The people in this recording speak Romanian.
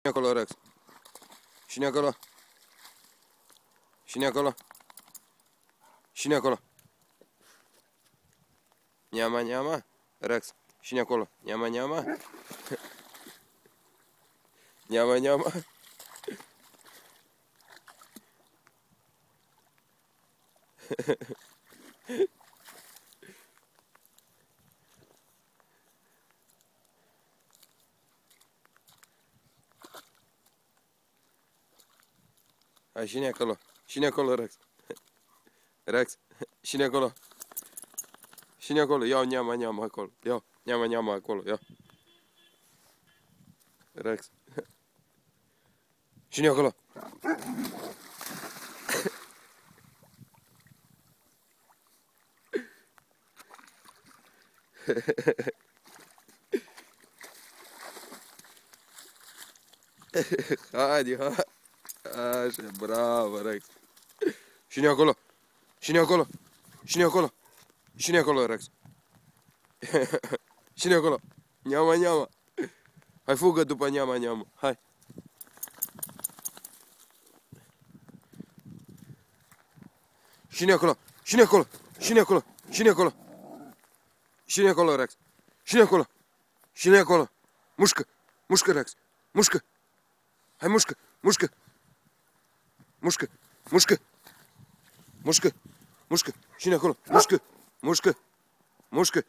acolo, Rex. Cine acolo? Cine acolo? Cine acolo? Няма, няма. Rex. Cine acolo? Няма, няма. Няма, няма. Hai, cine acolo? Cine acolo, Rex? Rex, cine acolo? Cine acolo? Iau Няма, няма acolo. Iau Няма, няма acolo. Iau. Rex. Cine acolo? Haide, hai. Așa, bravo, Rex. Cine acolo? Cine acolo? Cine acolo? Cine acolo, Rex? Cine acolo? Няма, няма. Hai, fugă după Няма, няма. Hai. Cine acolo? Cine acolo? Cine acolo? Cine acolo? Cine acolo, Rex? Cine acolo? Cine acolo? Mușcă! Mușcă, Rex! Mușcă! Hai, mușcă! Mușcă! Mușcă! Mușcă! Mușcă! Mușcă! Cine acolo? Mușcă! Mușcă! Mușcă!